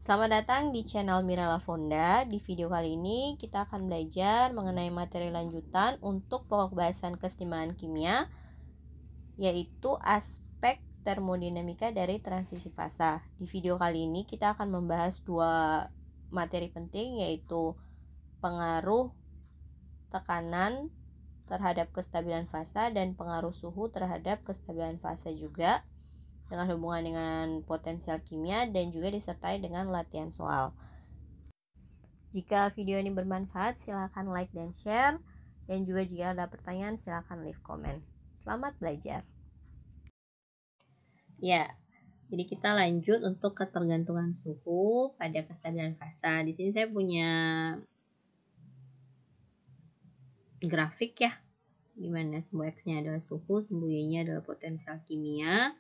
Selamat datang di channel Mirella Fonda. Di video kali ini kita akan belajar mengenai materi lanjutan untuk pokok bahasan kesetimbangan kimia, yaitu aspek termodinamika dari transisi fasa. Di video kali ini kita akan membahas dua materi penting, yaitu pengaruh tekanan terhadap kestabilan fasa dan pengaruh suhu terhadap kestabilan fasa juga, dengan hubungan dengan potensial kimia dan juga disertai dengan latihan soal. Jika video ini bermanfaat, silakan like dan share, dan juga jika ada pertanyaan silakan leave comment. Selamat belajar. Ya, jadi kita lanjut untuk ketergantungan suhu pada kestabilan fasa. Di sini saya punya grafik ya, dimana sumbu X-nya adalah suhu, sumbu Y-nya adalah potensial kimia.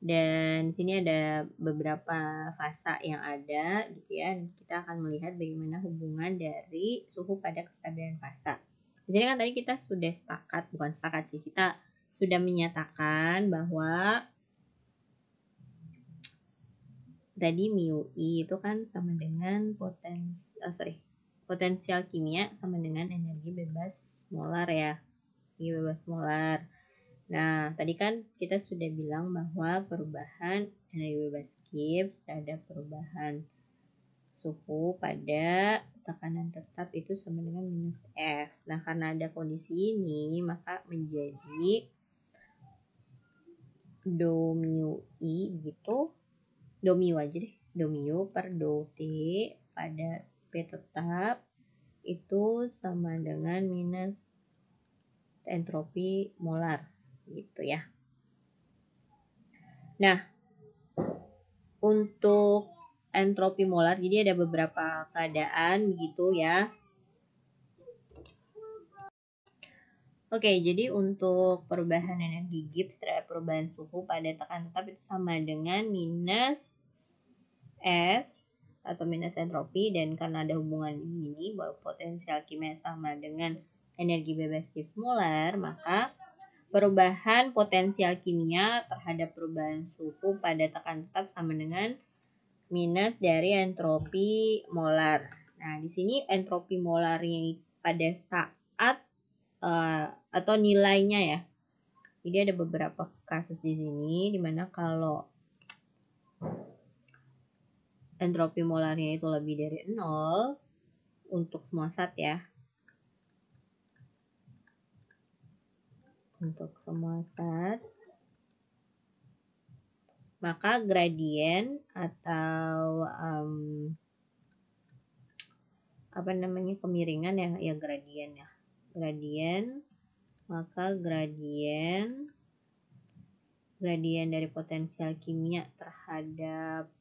Dan di sini ada beberapa fasa yang ada gitu ya. Kita akan melihat bagaimana hubungan dari suhu pada kestabilan fasa. Di sini kan tadi kita sudah kita sudah menyatakan bahwa tadi mu I itu kan sama dengan potensial kimia sama dengan energi bebas molar ya. Energi bebas molar. Nah, tadi kan kita sudah bilang bahwa perubahan energi bebas Gibbs terhadap perubahan suhu pada tekanan tetap itu sama dengan minus S. Nah, karena ada kondisi ini, maka menjadi do mu I gitu. Do mu aja deh. Do mu per do T pada P tetap itu sama dengan minus entropi molar gitu ya. Nah, untuk entropi molar, jadi ada beberapa keadaan begitu ya. Oke, jadi untuk perubahan energi Gibbs terhadap perubahan suhu pada tekanan tetap itu sama dengan minus S atau minus entropi, dan karena ada hubungan ini bahwa potensial kimia sama dengan energi bebas Gibbs molar, maka perubahan potensial kimia terhadap perubahan suhu pada tekanan tetap sama dengan minus dari entropi molar. Nah, di sini entropi molarnya pada saat atau nilainya ya. Jadi ada beberapa kasus di sini dimana kalau entropi molarnya itu lebih dari 0 untuk semua zat ya. Untuk semua zat, maka gradien atau kemiringan ya gradien ya. Maka gradien dari potensial kimia terhadap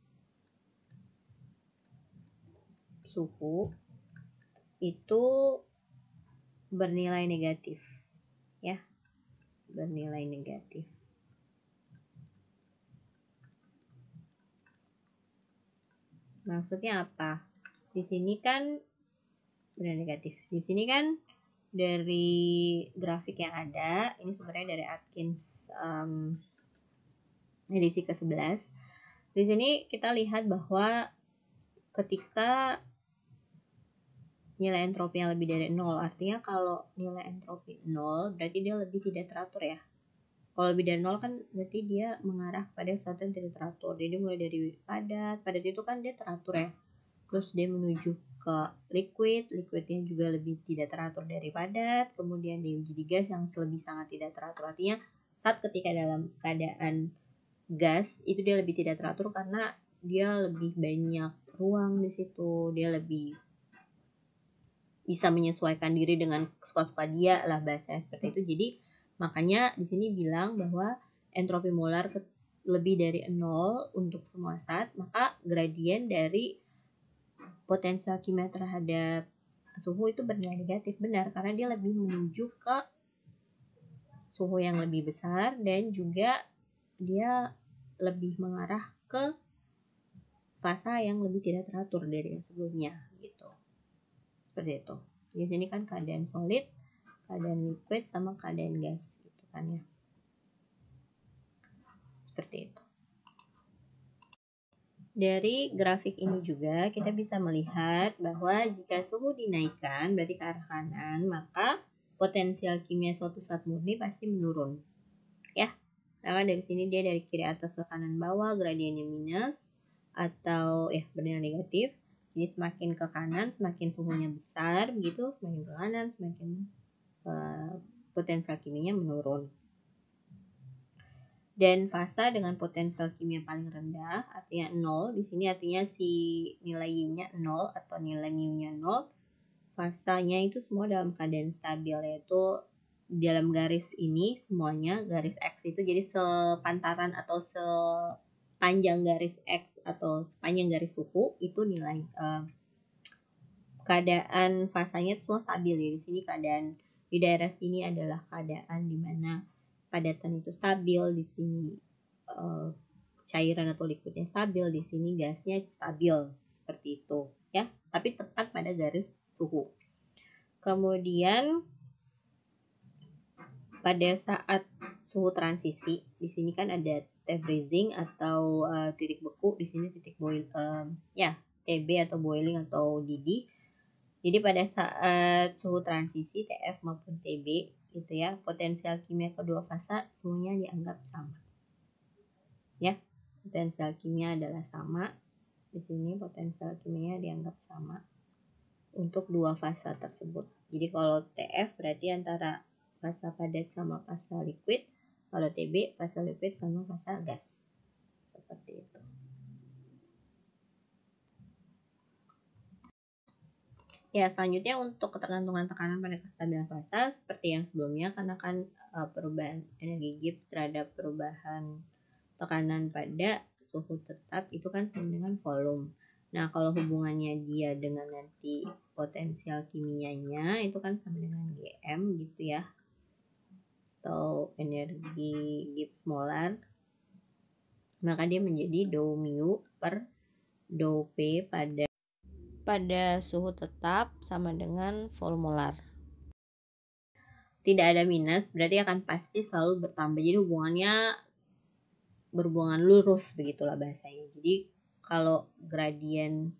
suhu itu bernilai negatif ya, bernilai negatif. Maksudnya apa? Di sini kan bernilai negatif. Di sini kan dari grafik yang ada, ini sebenarnya dari Atkins edisi ke-11. Di sini kita lihat bahwa ketika nilai entropi yang lebih dari 0, artinya kalau nilai entropi 0 berarti dia lebih tidak teratur ya. Kalau lebih dari 0 kan berarti dia mengarah pada sesuatu yang tidak teratur. Jadi mulai dari padat itu kan dia teratur ya. Terus dia menuju ke liquidnya juga lebih tidak teratur dari padat. Kemudian dia menjadi gas yang lebih sangat tidak teratur. Artinya saat ketika dalam keadaan gas itu dia lebih tidak teratur karena dia lebih banyak ruang di situ. Dia lebih bisa menyesuaikan diri dengan suka-suka dia lah, bahasanya seperti itu. Jadi makanya di sini bilang bahwa entropi molar lebih dari 0 untuk semua zat, maka gradien dari potensial kimia terhadap suhu itu bernilai negatif. Benar, karena dia lebih menuju ke suhu yang lebih besar dan juga dia lebih mengarah ke fasa yang lebih tidak teratur dari yang sebelumnya gitu. Seperti itu. Di sini kan keadaan solid, keadaan liquid sama keadaan gas gitu kan ya. Seperti itu. Dari grafik ini juga kita bisa melihat bahwa jika suhu dinaikkan berarti ke arah kanan, maka potensial kimia suatu zat murni pasti menurun. Ya, karena dari sini dia dari kiri atas ke kanan bawah gradiennya minus atau bernilai negatif. Jadi semakin ke kanan semakin suhunya besar begitu, semakin ke kanan semakin potensial kimianya menurun. Dan fasa dengan potensial kimia paling rendah artinya 0, di sini artinya si nilai Y-nya 0 atau nilai mu-nya 0. Fasanya itu semua dalam keadaan stabil, yaitu dalam garis ini semuanya garis X itu jadi sepantaran atau sepanjang garis X atau sepanjang garis suhu itu nilai keadaan fasanya itu semua stabil ya. Di sini keadaan di daerah sini adalah keadaan dimana padatan itu stabil, di sini cairan atau liquidnya stabil, di sini gasnya stabil seperti itu ya, tapi tepat pada garis suhu. Kemudian pada saat suhu transisi, di sini kan ada T freezing atau titik beku, di sini titik boil TB atau boiling atau didih. Jadi pada saat suhu transisi TF maupun TB gitu ya, potensial kimia kedua fasa semuanya dianggap sama. Ya, potensial kimia adalah sama. Di sini potensial kimia dianggap sama untuk dua fasa tersebut. Jadi kalau TF berarti antara fasa padat sama fasa liquid, kalau TB fasa liquid sama fasa gas. Seperti itu. Ya, selanjutnya untuk ketergantungan tekanan pada kestabilan fasa seperti yang sebelumnya, karena kan perubahan energi Gibbs terhadap perubahan tekanan pada suhu tetap itu kan sama dengan volume. Nah, kalau hubungannya dia dengan nanti potensial kimianya itu kan sama dengan GM gitu ya, atau energi Gibbs molar, maka dia menjadi dou mu per dou P pada suhu tetap sama dengan vol molar. Tidak ada minus, berarti akan pasti selalu bertambah. Jadi hubungannya berhubungan lurus begitulah bahasanya. Jadi kalau gradien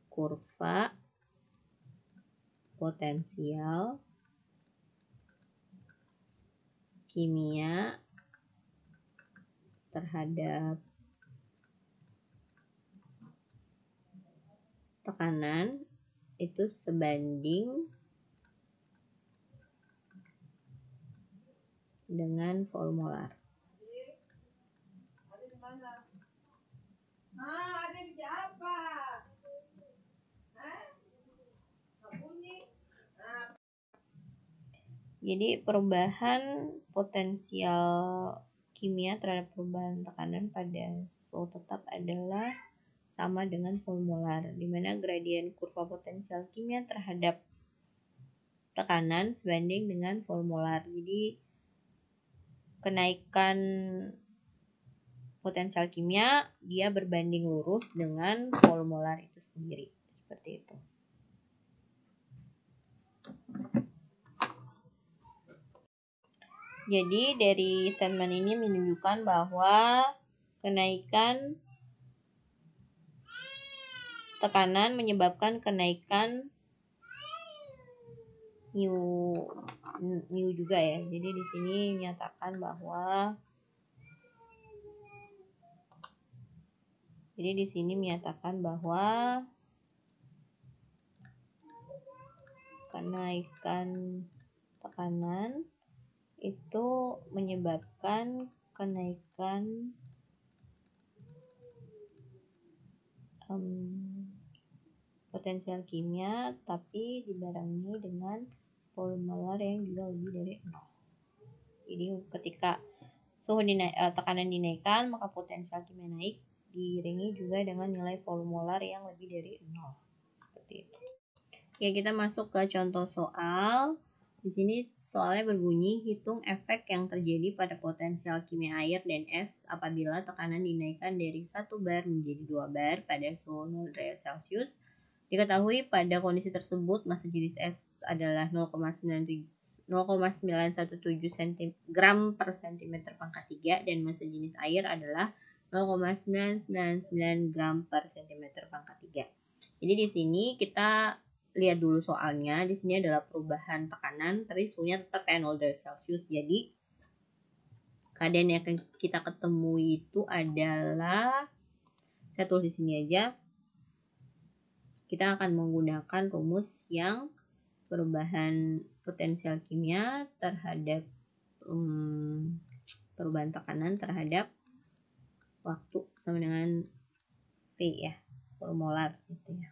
kurva potensial kimia terhadap tekanan itu sebanding dengan vol molar. Jadi perubahan potensial kimia terhadap perubahan tekanan pada suhu tetap adalah sama dengan vol molar, di mana gradien kurva potensial kimia terhadap tekanan sebanding dengan vol molar. Jadi kenaikan potensial kimia dia berbanding lurus dengan vol molar itu sendiri, seperti itu. Jadi dari statement ini menunjukkan bahwa kenaikan tekanan menyebabkan kenaikan mu juga ya. Jadi di sini menyatakan bahwa kenaikan tekanan itu menyebabkan kenaikan potensial kimia, tapi dibarengi dengan vol molar yang juga lebih dari 0. Jadi ketika tekanan dinaikkan, maka potensial kimia naik, diiringi juga dengan nilai vol molar yang lebih dari 0. Seperti itu. Oke, kita masuk ke contoh soal. Di sini soalnya berbunyi, hitung efek yang terjadi pada potensial kimia air dan es apabila tekanan dinaikkan dari 1 bar menjadi 2 bar pada suhu 0 derajat Celcius Diketahui pada kondisi tersebut massa jenis S adalah 0,917 gram per cm pangkat 3 dan massa jenis air adalah 0,999 gram per cm pangkat 3. Jadi di sini kita lihat dulu soalnya. Di sini adalah perubahan tekanan tapi suhunya tetap kayak 0 derajat Celcius. Jadi keadaan yang kita ketemui itu adalah, saya tulis di sini aja, kita akan menggunakan rumus yang perubahan potensial kimia terhadap perubahan tekanan terhadap waktu sama dengan V ya, per molar gitu ya.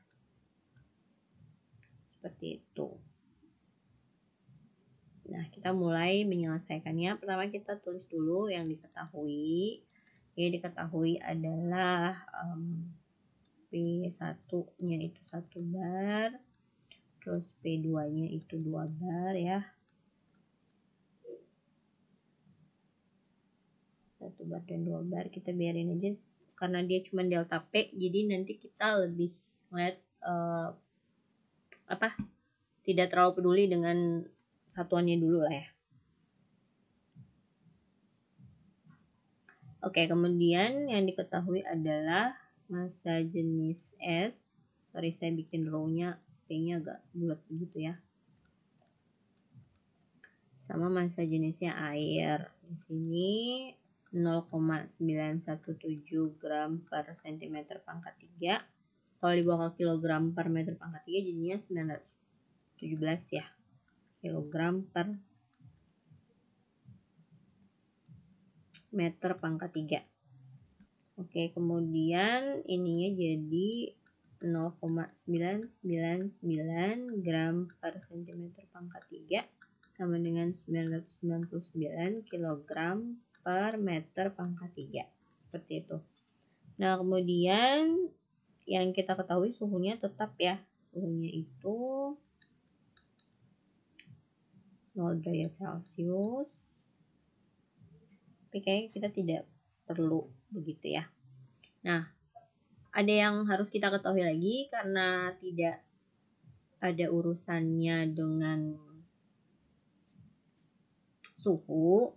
Seperti itu. Nah, kita mulai menyelesaikannya. Pertama kita tulis dulu yang diketahui. Yang diketahui adalah P1-nya itu 1 bar, terus P2-nya itu 2 bar ya. 1 bar dan 2 bar kita biarin aja karena dia cuma delta P, jadi nanti kita lebih ngeliat tidak terlalu peduli dengan satuannya dulu lah ya. Oke, kemudian yang diketahui adalah massa jenis S. Sorry, saya bikin row-nya P-nya agak bulat begitu ya. Sama massa jenisnya air. Di sini 0,917 gram per cm pangkat 3. Kalau dibawa ke kilogram per meter pangkat 3 jadinya 917 ya. Kilogram per meter pangkat 3. Oke, kemudian ininya jadi 0,999 gram per cm pangkat 3 sama dengan 999 kg per meter pangkat 3. Seperti itu. Nah, kemudian yang kita ketahui suhunya tetap ya. Suhunya itu 0 derajat Celcius. Tapi kayaknya kita tidak perlu begitu ya. Nah, ada yang harus kita ketahui lagi karena tidak ada urusannya dengan suhu,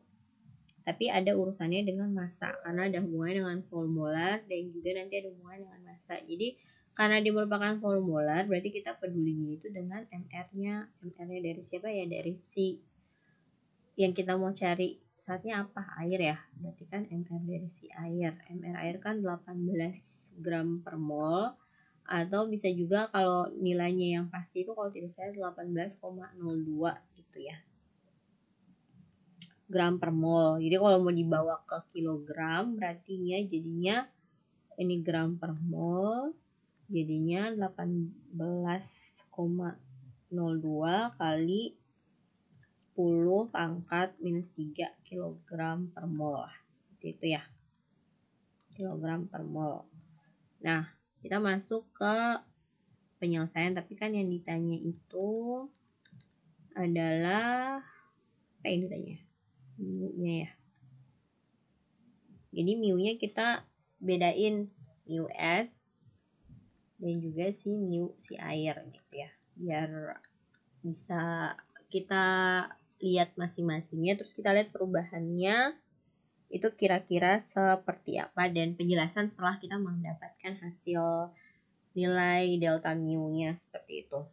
tapi ada urusannya dengan massa karena ada hubungannya dengan volumolar dan juga nanti ada hubungannya dengan massa. Jadi karena dia merupakan volumolar berarti kita pedulinya itu dengan MR-nya. MR-nya dari siapa ya? Dari si yang kita mau cari saatnya apa? Air ya. Berarti kan MR dari si air. MR air kan 18 gram per mol. Atau bisa juga kalau nilainya yang pasti itu kalau tidak salah 18,02 gitu ya. Gram per mol. Jadi kalau mau dibawa ke kilogram berarti jadinya ini gram per mol jadinya 18,02 kali 10 pangkat minus 3 kilogram per mol. Seperti itu ya. Kilogram per mol. Nah, kita masuk ke penyelesaian, tapi kan yang ditanya itu adalah apa ini ditanya? Mu-nya ya. Jadi mu-nya kita bedain mu S dan juga si mu si air gitu ya. Biar bisa kita lihat masing-masingnya, terus kita lihat perubahannya itu kira-kira seperti apa dan penjelasan setelah kita mendapatkan hasil nilai delta mu-nya seperti itu.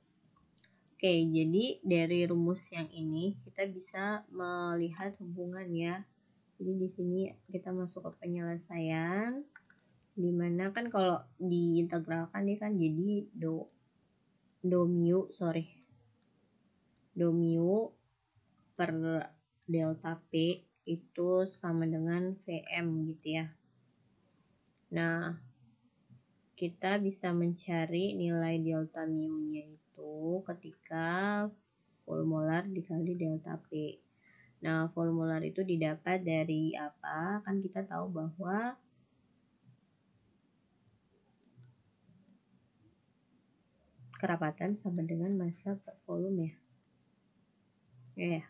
Oke, jadi dari rumus yang ini kita bisa melihat hubungannya. Jadi di sini kita masuk ke penyelesaian, dimana kan kalau diintegralkan dia kan jadi do mu per delta P itu sama dengan Vm gitu ya. Nah, kita bisa mencari nilai delta mu-nya itu ketika volumolar dikali delta P. Nah, volumolar itu didapat dari apa? Kan kita tahu bahwa kerapatan sama dengan massa per volume ya.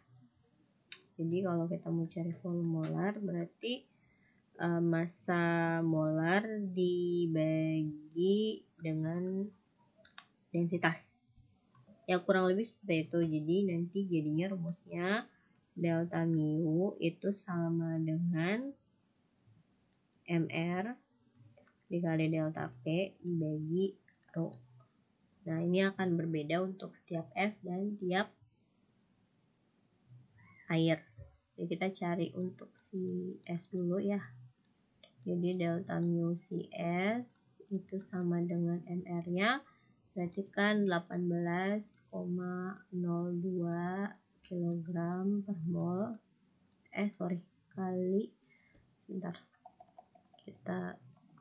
Jadi kalau kita mau cari volumolar berarti massa molar dibagi dengan densitas. Ya kurang lebih seperti itu. Jadi nanti jadinya rumusnya delta mu itu sama dengan MR dikali delta P dibagi rho. Nah ini akan berbeda untuk setiap S dan tiap air. Jadi kita cari untuk si S dulu ya. Jadi delta mu si S itu sama dengan MR nya, berarti kan 18,02 kg per mol. Kali, sebentar, kita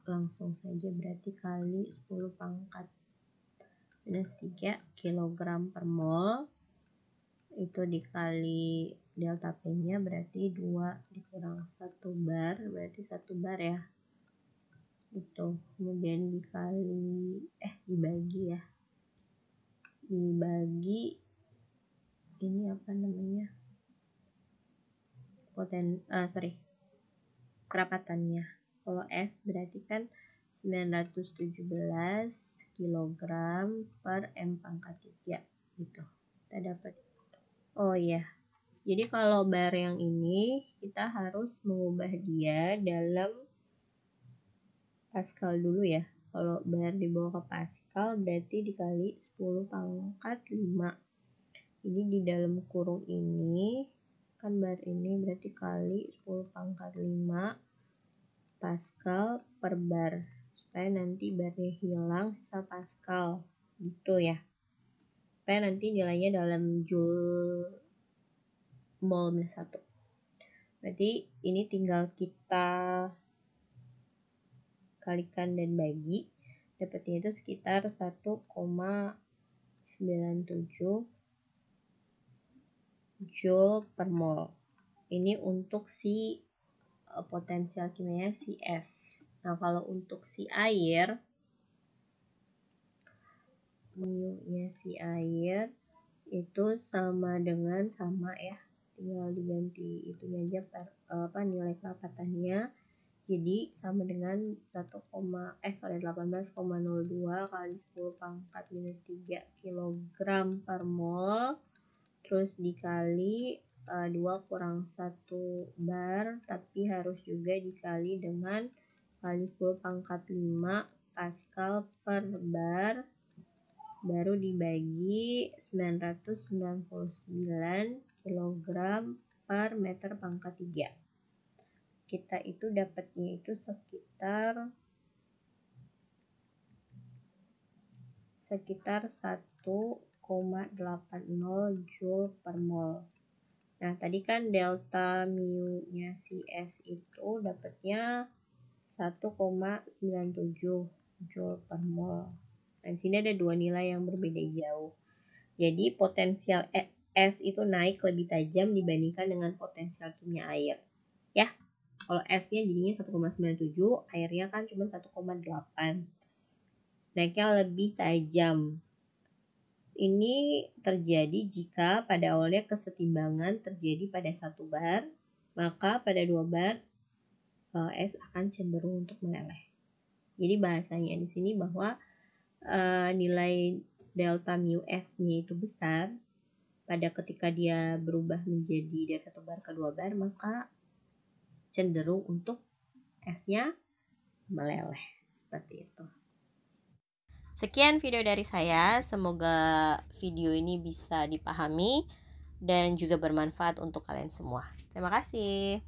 langsung saja, berarti kali 10 pangkat minus 3 kg per mol, itu dikali delta P nya berarti 2 dikurang 1 bar, berarti 1 bar ya, itu kemudian dibagi ini apa namanya, kerapatannya. Kalau S berarti kan 917 kg per M pangkat 3 gitu. Kita dapat. Oh iya. Jadi kalau bar yang ini kita harus mengubah dia dalam Pascal dulu ya. Kalau bar dibawa ke Pascal berarti dikali 10 pangkat 5. Ini di dalam kurung ini kan bar ini berarti kali 10 pangkat 5 Pascal per bar, supaya nanti barnya hilang sisa Pascal gitu ya, supaya nanti nilainya dalam Joule mol minus 1. Berarti ini tinggal kita kalikan dan bagi, dapatnya itu sekitar 1,97 Joule per mol. Ini untuk si potensial kimianya si S. Nah kalau untuk si air, mu-nya si air itu sama ya, tinggal diganti itunya aja nilai kerapatannya. Jadi sama dengan 18,02 kali 10 pangkat minus 3 kg per mol, terus dikali 2 kurang 1 bar, tapi harus juga dikali dengan kali 10 pangkat 5 Pascal per bar, baru dibagi 999 kg per meter pangkat 3. Kita itu dapatnya itu sekitar 1,80 Joule per mol. Nah tadi kan delta mu-nya si S itu dapatnya 1,97 Joule per mol. Dan sini ada dua nilai yang berbeda jauh. Jadi potensial S itu naik lebih tajam dibandingkan dengan potensial kimia air. Ya, kalau S-nya jadinya 1,97, airnya kan cuma 1,8. Naiknya lebih tajam. Ini terjadi jika pada awalnya kesetimbangan terjadi pada 1 bar, maka pada 2 bar S akan cenderung untuk meleleh. Jadi bahasanya di sini bahwa nilai delta mu S-nya itu besar pada ketika dia berubah menjadi dari 1 bar ke 2 bar, maka cenderung untuk S-nya meleleh seperti itu. Sekian video dari saya, semoga video ini bisa dipahami dan juga bermanfaat untuk kalian semua. Terima kasih.